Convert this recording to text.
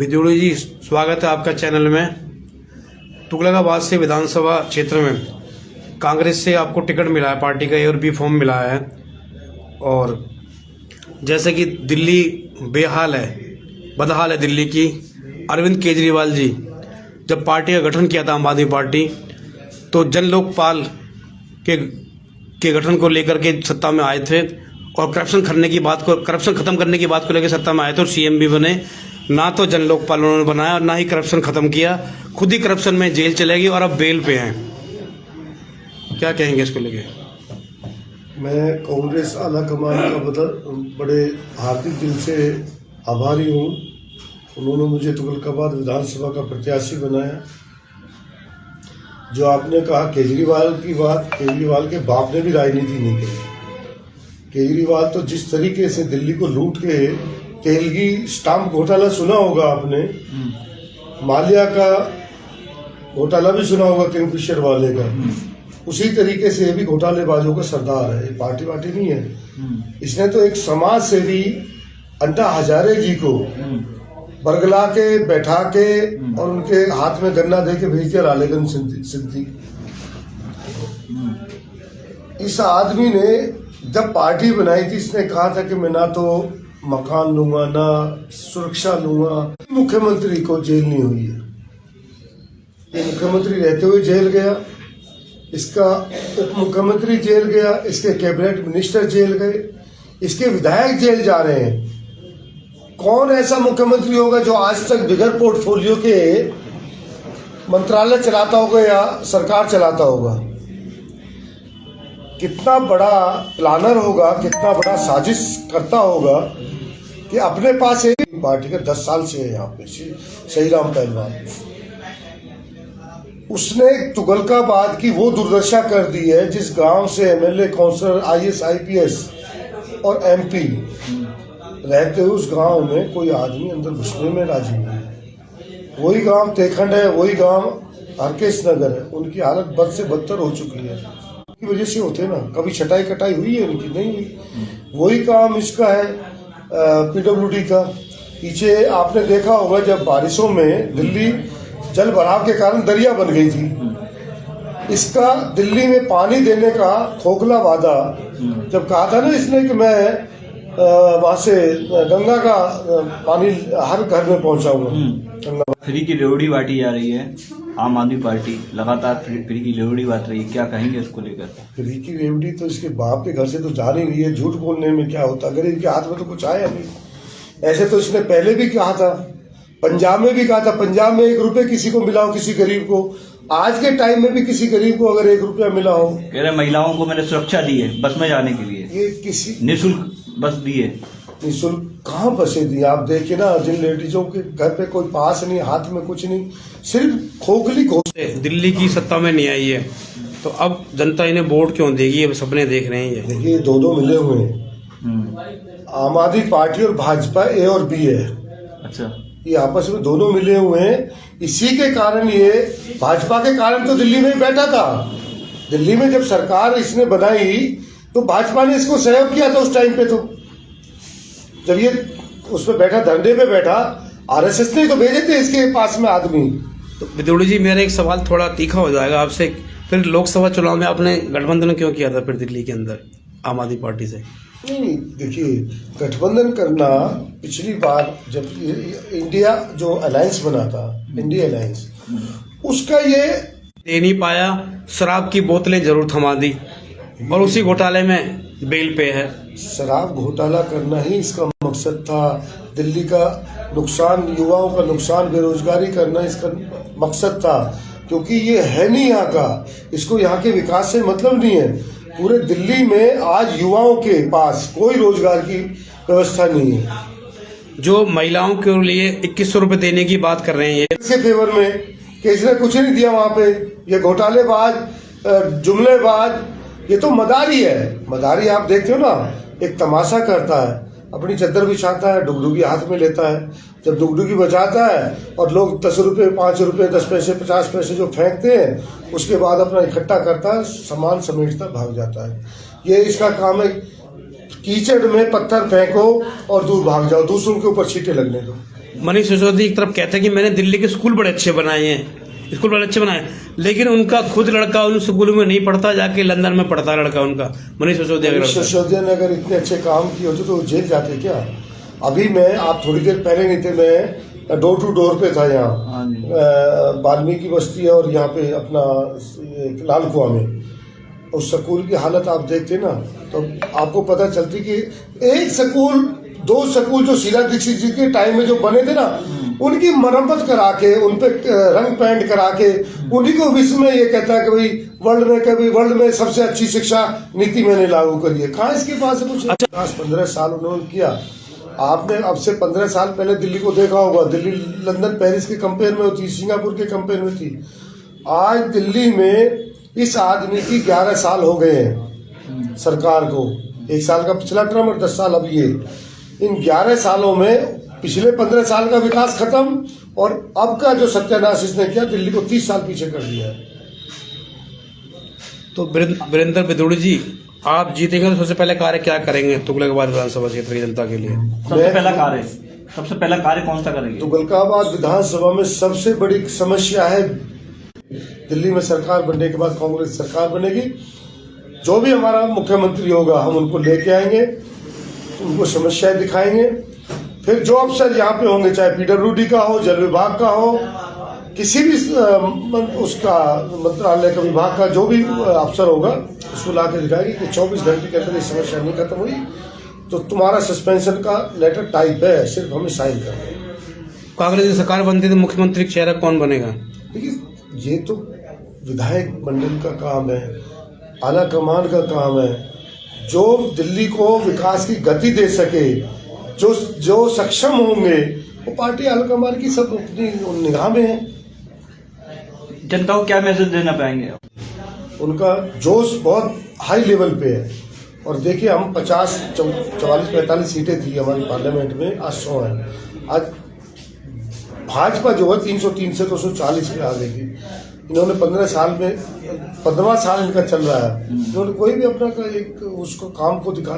विद्युड़ी जी, स्वागत है आपका चैनल में। तुगलकाबाद से विधानसभा क्षेत्र में कांग्रेस से आपको टिकट मिला है, पार्टी का ए और बी फॉर्म मिला है। और जैसे कि दिल्ली बेहाल है, बदहाल है दिल्ली की। अरविंद केजरीवाल जी जब पार्टी का गठन किया था, आम आदमी पार्टी, तो जन लोकपाल के गठन को लेकर के सत्ता में आए थे और करप्शन खत्म करने की बात को लेकर सत्ता में आए थे और सीएम भी बने। ना तो जन लोकपाल उन्होंने बनाया और ना ही करप्शन खत्म किया, खुद ही करप्शन में जेल चलेगी और अब बेल पे हैं। क्या कहेंगे इसको लेके? मैं कांग्रेस आला कमान का बड़े हार्दिक दिल से आभारी हूँ। उन्होंने मुझे तुगलकाबाद विधानसभा का प्रत्याशी बनाया। जो आपने कहा केजरीवाल की बात, केजरीवाल के बाप ने भी राजनीति नहीं की। केजरीवाल तो जिस तरीके से दिल्ली को लूट के, तेलगी स्टाम्प घोटाला सुना होगा आपने, माल्या का घोटाला भी सुना होगा, किंगफिशर वाले का, उसी तरीके से ये भी घोटालेबाजों का सरदार है। ये पार्टी वार्टी नहीं है। इसने तो एक समाज सेवी अन्ना हजारे जी को बरगला के बैठा के और उनके हाथ में गन्ना दे के भेज दिया रालेगंज सिद्धि। इस आदमी ने जब पार्टी बनाई थी, इसने कहा था कि मैं ना तो मकान लूंगा ना सुरक्षा लूंगा। मुख्यमंत्री को जेल नहीं हुई है। ये मुख्यमंत्री रहते हुए जेल गया, इसका उप मुख्यमंत्री जेल गया, इसके कैबिनेट मिनिस्टर जेल गए, इसके विधायक जेल जा रहे हैं। कौन ऐसा मुख्यमंत्री होगा जो आज तक बिगर पोर्टफोलियो के मंत्रालय चलाता होगा या सरकार चलाता होगा? कितना बड़ा प्लानर होगा, कितना बड़ा साजिश करता होगा कि अपने पास एक पार्टी का 10 साल से है यहाँ पे सही राम पहलवान। उसने तुगलकाबाद की वो दुर्दशा कर दी है जिस गांव से एमएलए, काउंसलर, आईएएस, आईपीएस और एमपी रहते हुए उस गांव में कोई आदमी अंदर घुसने में राजी नहीं है। वही गांव तेखंड है, वही गांव हरकेश नगर है। उनकी हालत बद से बदतर हो चुकी है। की वजह से होते ना, कभी छटाई कटाई हुई है उनकी? नहीं हुई। वही काम इसका है पीडब्ल्यूडी का। पीछे आपने देखा होगा जब बारिशों में दिल्ली जल भराव के कारण दरिया बन गई थी, इसका दिल्ली में पानी देने का खोखला वादा जब कहा था ना इसने कि मैं वहां से गंगा का पानी हर घर में पहुंचाऊंगा। फ्री की रेवड़ी बांटी जा रही है, आम आदमी पार्टी लगातार फ्री की रेवड़ी बांट रही है, क्या कहेंगे इसको लेकर? फ्री की रेवड़ी तो इसके बाप के घर से तो जा नहीं रही है। झूठ बोलने में क्या होता, गरीब के हाथ में तो कुछ आया नहीं। ऐसे तो इसने पहले भी कहा था, पंजाब में भी कहा था, पंजाब में 1 रुपये किसी को मिला हो, किसी गरीब को। आज के टाइम में भी किसी गरीब को अगर 1 रुपया मिला हो। कह रहे महिलाओं को मैंने सुरक्षा दी है बस में जाने के लिए, ये किसी निःशुल्क बस दी है। निःशुल्क कहाँ बसें दी? आप देखिए ना, जिन लेडीजों के घर पे कोई पास नहीं, हाथ में कुछ नहीं, सिर्फ खोखली घोषणा। दिल्ली की सत्ता में नहीं आई है तो अब जनता इन्हें वोट क्यों देगी? अब सपने देख रहे हैं। ये देखिए, दो मिले हुए हैं। आम आदमी पार्टी और भाजपा ए और बी है। अच्छा, ये आपस में दोनों मिले हुए हैं। इसी के कारण ये भाजपा के कारण तो दिल्ली में बैठा था। दिल्ली में जब सरकार इसने बनाई तो भाजपा ने इसको सहयोग किया था उस टाइम पे। तो जब ये उसमें बैठा, धरने पे बैठा, आरएसएस ने तो भेजे थे इसके पास में आदमी। तो विद्युड़ी जी, मेरा एक सवाल थोड़ा तीखा हो जाएगा आपसे। फिर लोकसभा चुनाव में आपने गठबंधन क्यों किया था फिर दिल्ली के अंदर आम आदमी पार्टी से? नहीं, देखिए, गठबंधन करना पिछली बार जब इंडिया जो अलायंस बना था, इंडिया अलायंस, उसका ये दे नहीं पाया। शराब की बोतलें जरूर थमा दी और उसी घोटाले में बेल पे है। शराब घोटाला करना ही इसका मकसद था। दिल्ली का नुकसान, युवाओं का नुकसान, बेरोजगारी करना इसका मकसद था। क्योंकि ये है नहीं यहाँ का, इसको यहाँ के विकास से मतलब नहीं है। पूरे दिल्ली में आज युवाओं के पास कोई रोजगार की व्यवस्था नहीं है। जो महिलाओं के लिए 2100 रुपए देने की बात कर रहे हैं, इसके फेवर में कि इसने कुछ नहीं दिया वहां पे। ये घोटालेबाज, जुमलेबाज, ये तो मदारी है। मदारी आप देखते हो ना, एक तमाशा करता है, अपनी चद्दर बिछाता है, डुगडुगी हाथ में लेता है। जब डुगडुगी बजाता है और लोग 10 रुपये, 5 रुपये, 10 पैसे, 50 पैसे जो फेंकते हैं, उसके बाद अपना इकट्ठा करता है, सामान समेटता भाग जाता है। ये इसका काम है। कीचड़ में पत्थर फेंको और दूर भाग जाओ, दूसरों के ऊपर छींटे लगने दो। मनीष सिसोदिया एक तरफ कहते हैं कि मैंने दिल्ली के स्कूल बड़े अच्छे बनाए हैं, स्कूल बड़े अच्छे बनाए, लेकिन उनका खुद लड़का उन स्कूलों में नहीं पढ़ता, जाके लंदन में पढ़ता लड़का उनका, मनीष सिसोदिया का मनीष लड़का। सिसोदिया ने अगर इतने अच्छे काम किए होते तो वो जेल जाते क्या? अभी मैं, आप थोड़ी देर पहले नहीं थे, मैं डोर टू डोर पे था यहाँ वाल्मीकि बस्ती और यहाँ पे अपना लाल कुआं में। उस स्कूल की हालत आप देखते ना तो आपको पता चलती कि एक स्कूल, दो स्कूल जो शीला दीक्षित जी के टाइम में जो बने थे ना, उनकी मरम्मत करा के, उन पे रंग पेंट करा के, उन्हीं को विश्व में ये कहता है कि भाई वर्ल्ड में सबसे अच्छी शिक्षा नीति मैंने लागू करी है। कहाँ इसके पास है कुछ? 15 साल उन्होंने किया। आपने अब से 15 साल पहले दिल्ली को देखा होगा, दिल्ली लंदन पेरिस के कंपेयर में होती, सिंगापुर के कंपेयर में थी। आज दिल्ली में इस आदमी की 11 साल हो गए हैं सरकार को, 1 साल का पिछला टर्म और 10 साल अब ये। इन 11 सालों में पिछले 15 साल का विकास खत्म और अब का जो सत्यानाश इसने किया, दिल्ली को 30 साल पीछे कर दिया है। तो वीरेंद्र बिदुड़ी जी, आप जीतेंगे तो सबसे पहले कार्य क्या करेंगे तुगलकाबाद विधानसभा क्षेत्र की जनता के लिए? सबसे पहला कार्य कौन सा करेंगे? तुगलकाबाद विधानसभा में सबसे बड़ी समस्या है, दिल्ली में सरकार बनने के बाद कांग्रेस सरकार बनेगी, जो भी हमारा मुख्यमंत्री होगा हम उनको लेके आएंगे, उनको समस्याएं दिखाएंगे। फिर जो अफसर यहाँ पे होंगे, चाहे पीडब्ल्यूडी का हो, जल विभाग का हो, किसी भी उसका मंत्रालय का विभाग का जो भी अफसर होगा, उसको ला के दिखाएंगे कि 24 घंटे के अंदर ये समस्या नहीं खत्म हुई तो तुम्हारा सस्पेंशन का लेटर टाइप है, सिर्फ हमें साइन करना है। कांग्रेस की सरकार बनती तो मुख्यमंत्री का चेहरा कौन बनेगा? देखिए, ये तो विधायक मंडल का काम है, आला कमान का काम है, जो दिल्ली को विकास की गति दे सके, जो सक्षम होंगे, वो पार्टी आला कमान की सब अपनी निगाह में है। जनता को क्या मैसेज देना पाएंगे? उनका जोश बहुत हाई लेवल पे है। और देखिए, हम 44-45 सीटें थी हमारी पार्लियामेंट में, आज 100 है। आज भाजपा जो है 303 से 240 पे आ गई थी। इन्होंने 15 साल में 15वां साल इनका चल रहा है, इन्होंने कोई भी अपना एक उसको काम को दिखा